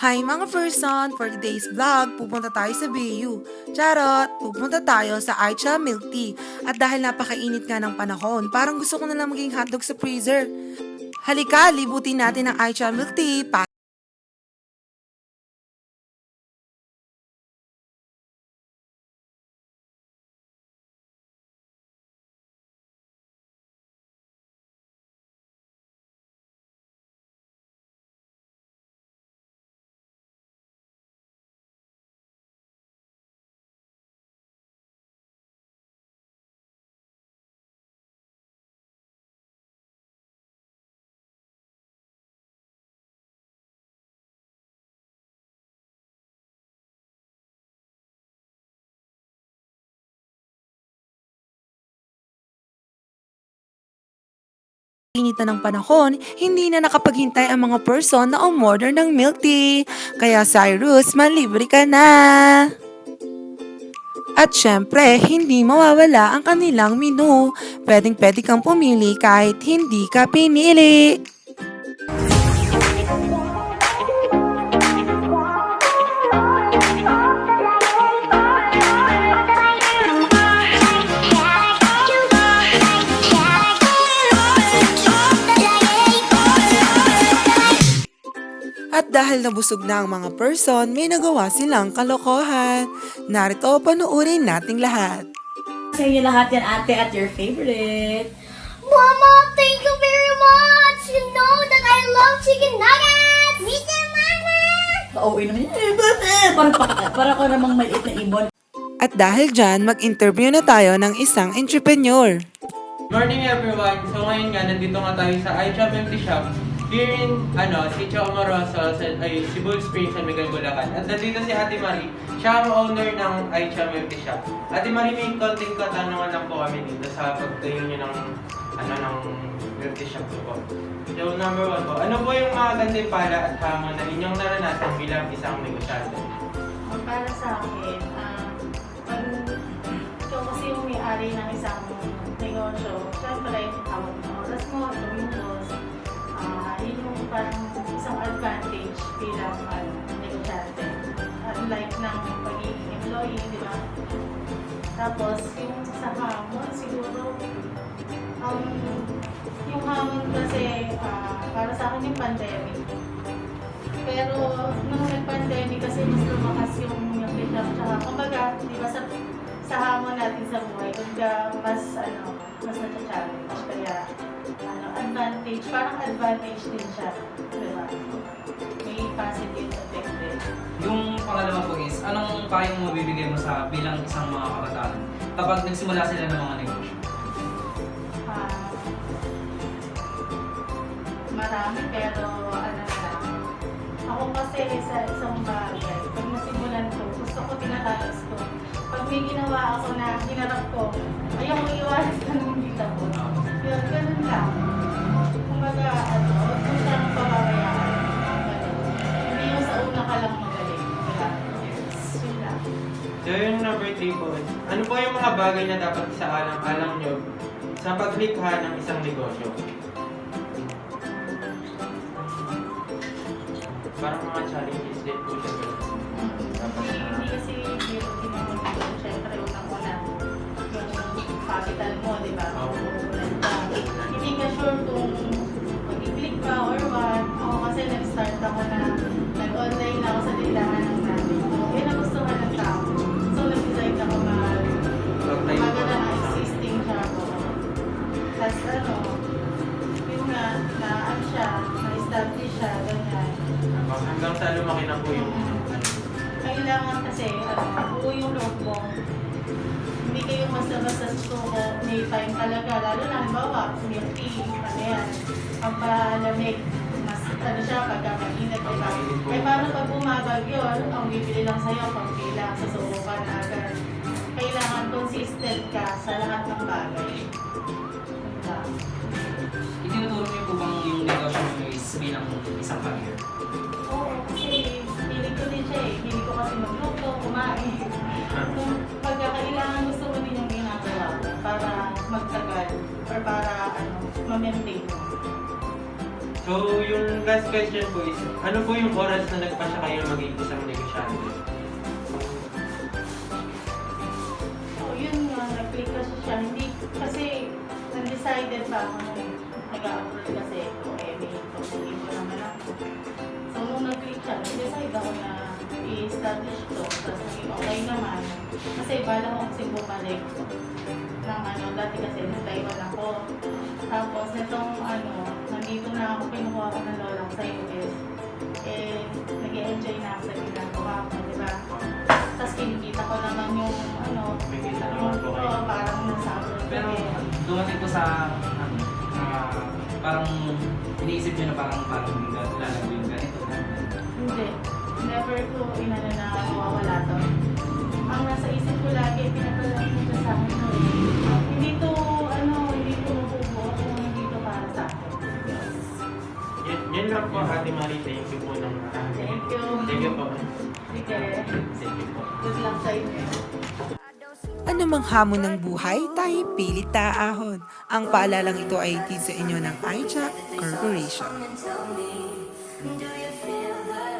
Hi mga person! For today's vlog, pupunta tayo sa BU. Charot! Pupunta tayo sa Aicha Milk Tea. At dahil napakainit nga ng panahon, parang gusto ko na lang maging hotdog sa freezer. Halika, libutin natin ang Aicha Milk Tea. Init na ng panahon, hindi na nakapaghintay ang mga person na umorder ng milk tea. Kaya Cyrus, manlibre ka na! At syempre, hindi mawawala ang kanilang menu. Pwedeng-pwede kang pumili kahit hindi ka pinili. At dahil nabusog na ang mga person, may nagawa silang kalokohan. Narito, panuorin nating lahat. Sa inyo lahat yan, ate, at your favorite. Mama, thank you very much! You know that I love chicken nuggets! Me too, Mama! Pauwi naman yun. Para ko namang maliit na ibon. At dahil dyan, mag-interview na tayo ng isang entrepreneur. Morning everyone! So ngayon nga, nandito nga tayo sa iChop Empty Shop here in, Sitio Amoroso, Cebu Springs, San Miguel, Bulacan. At nandito si Ate Marie, siya ang owner ng iChop Empty Shop. Ate Marie, may konting katanungan lang po kami dito sa pagtayo niyo ng, ng empty shop po. So number one po, ano po yung mga gantimpala at hamon na inyong naranasan bilang isang negosyante? Para sa akin, pag ikaw kasi yung may-ari ng isang negosyo, syempre, tawag mo oras mo, gawin mo, yun yung parang isang advantage bilang negosyante. Unlike ng pagiging employee, di ba? Tapos, yung sa hamon, siguro, yung hamon kasi, para sa akin yung pandemic. Pero, nung nag-pandemic kasi mas lumakas yung shop, tsaka, kumbaga, di ba, sa hamon natin sa buhay, mas na-challenge. Kaya, advantage, parang advantage din siya. Diba? May positive effect din. Yung pangalawa po is, anong payo mo bibigay mo sa bilang isang mga kabataan kapag nagsimula sila ng mga negosyo? Marami pero ako kasi sa isang bagay, pag nasimulan ko, gusto ko tinatalas ko. Pag may ginawa ako na hinarap ko, ayaw ko iwanan ka nung dito ko. Yun, ganun lang. Kumbaga, huwag mo siyang pababayaan. Hindi yung sa una ka lang magaling. Wala. Yun lang. So yung number 3 po, ano po yung mga bagay na dapat sa alam nyo sa paglikha ng isang negosyo? Parang mga challenges din po siya. Dapat Hindi kasi biro ginagawa ko. Siyempre, unang-una, yung capital mo, di ba? Uulan ka. Hindi ka sure kung mag-i-click ka or what. Ako kasi nag-start ako na nag-online ako sa tindahan ng namin. So, yun ang gustuhan ng tao. So, nag-decide ako maganda ng existing shop ko. Tapos yun nga, siya, na-establish siya, ganyan. hanggang sa lumaki na po yung Kailangan kasi, buo yung loob mo. Hindi kayo basta-basta susuko, may time talaga. Lalo na, halimbawa, milk tea, yan, pampalamig. Mas, siya, pagka mag-init, diba? Ay, parang pag bumabag yun, ang bibili lang sa'yo, pag bilang, susuko ka na agad. Kailangan consistent ka sa lahat ng bagay. Diba? Itinuturo niyo po bang yung negosyo niyo is bilang isang career? Oo, kasi hilig ko din siya eh. Hilig ko kasi magluto, kumain. Kung pagka kailangan gusto ko din yung ginagawa ko para magtagal or para ma-maintain mo. So, yung last question po is, ano po yung oras na nagpasya kayo maging isang negosyante? So, yun nga, nag-click kasi siya. Hindi, kasi, undecided pa ako nung nag-upload kasi ito, may pag-click ko naman ako. So, nung nag-click siya, nag-decide ako na i-establish to. Tapos, naging okay naman. Kasi, bala ko kasi bumalik ng dati kasi nung Taiwan ako. Tapos, nitong nandito na ako, kinukuha ko ng lola ko sa US. Nag-i-enjoy na ako sa ginagawa ko, di ba? Tapos, kinikita ko naman yung May kita naman po kayo. parang nasa abroad. Pero dumating po sa, parang iniisip nyo na parang lalagawin ganito. Hindi. Never ko inano na mawawala to. Ang nasa isip ko lagi, pinapalagi ko sa akin to eh. Hindi to, hindi to mabubuo kung hindi to para sa akin. Yan lang po, Ate Marie. Thank you po ng marami. Thank you. Thank you po. Sige. Thank you po. Good luck sa inyo. Ano mang hamon ng buhay, tayo pilit taahon. Ang paalalang ito ay hatid sa inyo ng iChat Corporation. Come and tell me, do you feel the